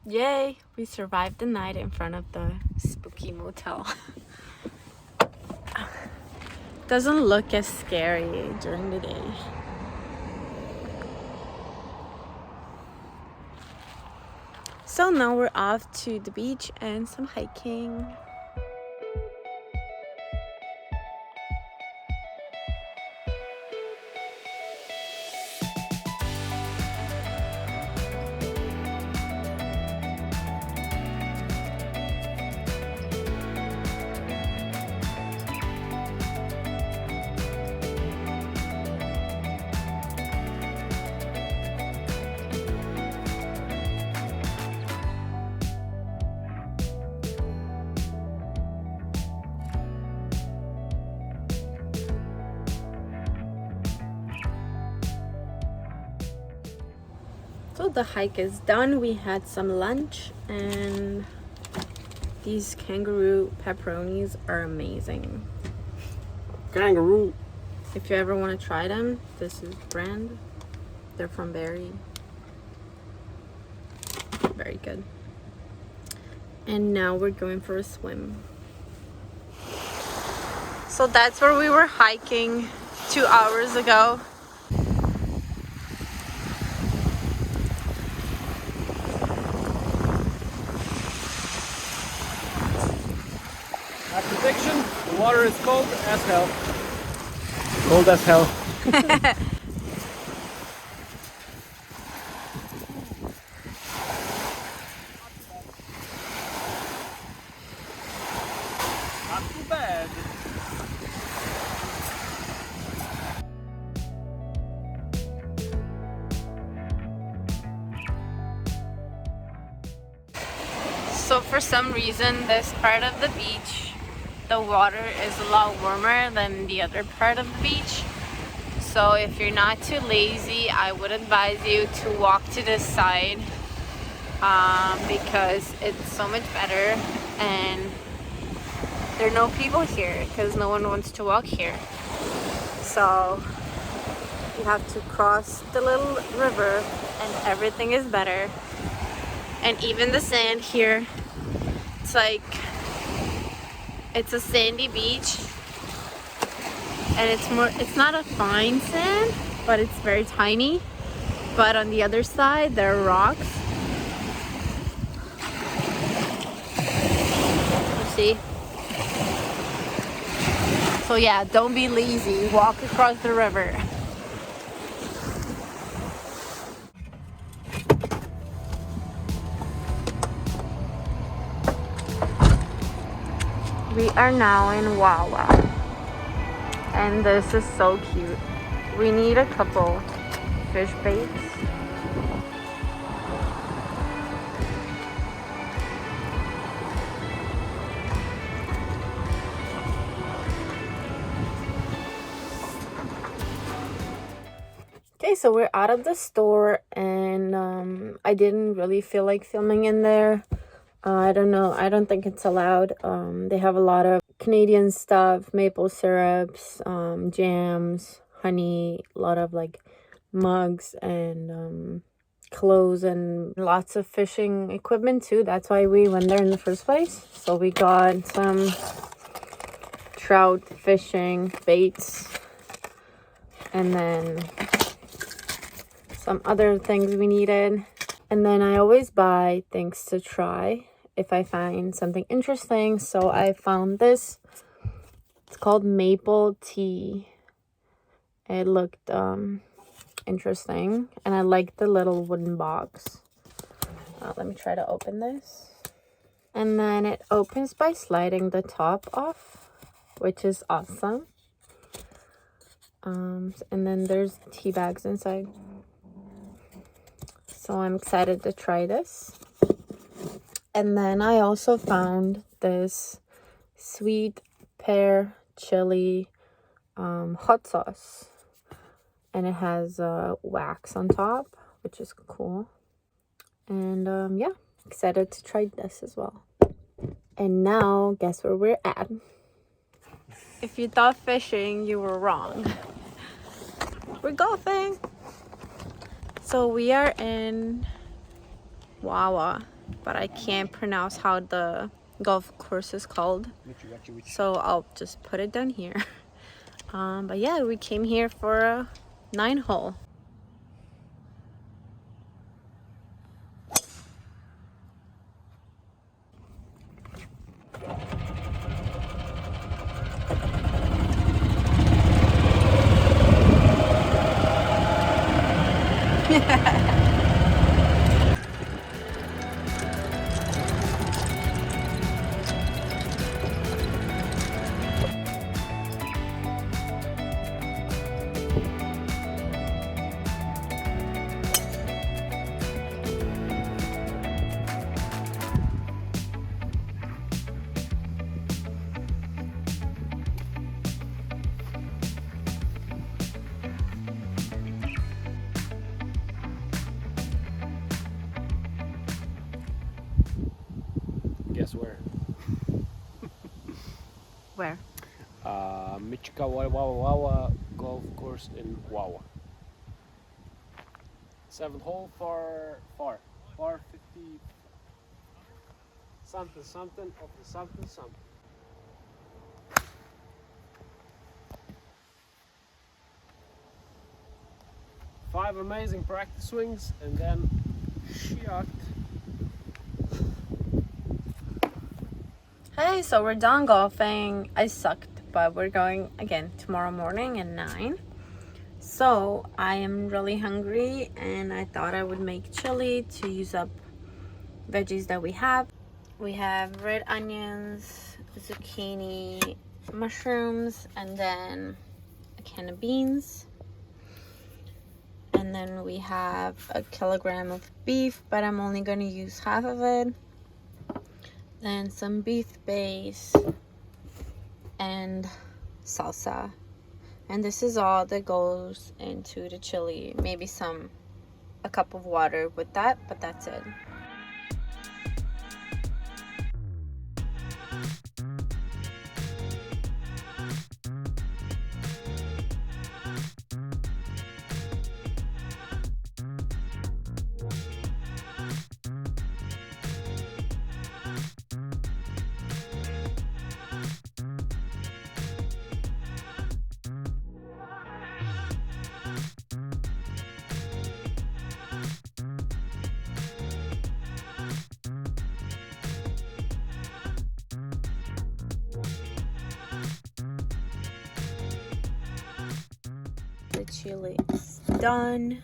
Yay! We survived the night in front of the spooky motel. Doesn't look as scary during the day. So now we're off to the beach and some hiking. So the hike is done. We had some lunch and these kangaroo pepperonis are amazing. Kangaroo. If you ever want to try them, this is brand. They're from Barry. Very good. And now we're going for a swim. So that's where we were hiking 2 hours ago. My prediction, the water is cold as hell. Cold as hell. Not too bad. So for some reason, this part of the beach, the water is a lot warmer than the other part of the beach. So if you're not too lazy, I would advise you to walk to this side because it's so much better and there are no people here because no one wants to walk here. So you have to cross the little river and everything is better. And even the sand here, it's a sandy beach and it's not a fine sand, but it's very tiny. But on the other side there are rocks. You see? So yeah, don't be lazy, walk across the river. We are now in Wawa, and this is so cute. We need a couple fish baits. Okay, so we're out of the store, and I didn't really feel like filming in there. I don't know. I don't think it's allowed. They have a lot of Canadian stuff, maple syrups, jams, honey, a lot of like mugs and clothes and lots of fishing equipment too. That's why we went there in the first place. So we got some trout fishing baits and then some other things we needed. And then I always buy things to try if I find something interesting. So I found this. It's called maple tea. It looked interesting. And I like the little wooden box. Let me try to open this. And then it opens by sliding the top off, which is awesome. And then there's tea bags inside. So I'm excited to try this. And then I also found this sweet pear chili hot sauce. And it has wax on top, which is cool. And yeah, excited to try this as well. And now, guess where we're at? If you thought fishing, you were wrong. We're golfing. So we are in Wawa, but I can't pronounce how the golf course is called, so I'll just put it down here. But yeah, we came here for a 9-hole. Guess where? Where? Michika Wawa golf course in Wawa. 7th hole, far 50 something of the something. 5 amazing practice swings and then shocked. Hey, so we're done golfing. I sucked, but we're going again tomorrow morning at 9. So I am really hungry and I thought I would make chili to use up veggies that we have. We have red onions, zucchini, mushrooms, and then a can of beans. And then we have a kilogram of beef, but I'm only going to use half of it. Then some beef base and salsa. And this is all that goes into the chili. Maybe a cup of water with that, but that's it. The chili is done.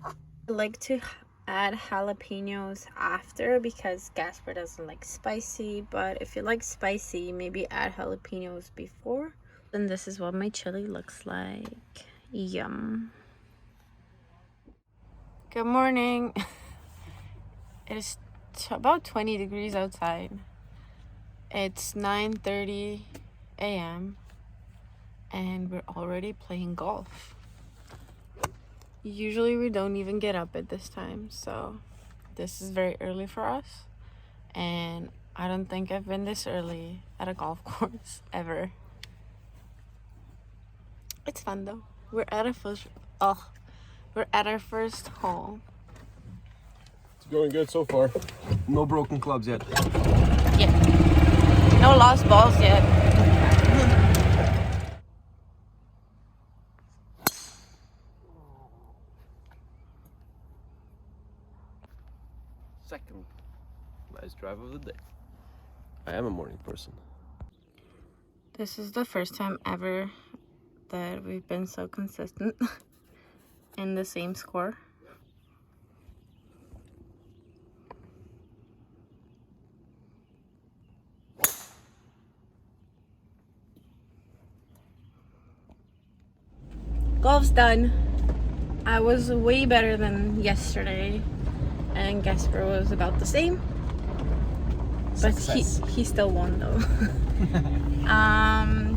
I like to add jalapenos after because Gasper doesn't like spicy, but if you like spicy, maybe add jalapenos before. And this is what my chili looks like. Yum. Good morning. It is about 20 degrees outside. It's 9:30 a.m. and we're already playing golf. Usually we don't even get up at this time, so this is very early for us, and I don't think I've been this early at a golf course ever. It's fun though. We're at our first hole. It's going good so far. No broken clubs yet. Yeah. No lost balls yet. Second nice drive of the day. I am a morning person. This is the first time ever that we've been so consistent in the same score. Golf's done. I was way better than yesterday, and Gasper was about the same. But he still won though.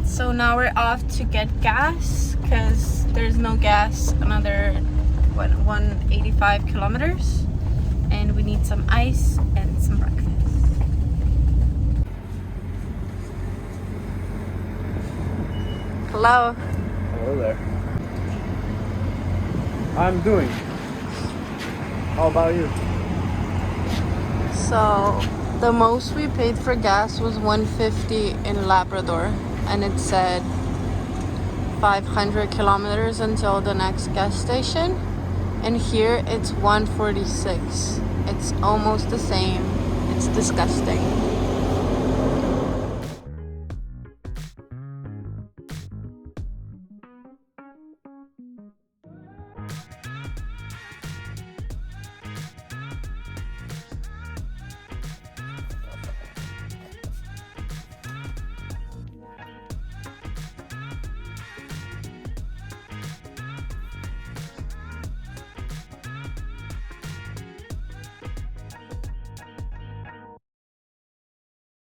So now we're off to get gas because there's no gas another 185 kilometers, and we need some ice and some breakfast. Hello. Hello there. I'm doing. How about you? So the most we paid for gas was $1.50 in Labrador, and it said 500 kilometers until the next gas station. And here it's $1.46. It's almost the same. It's disgusting.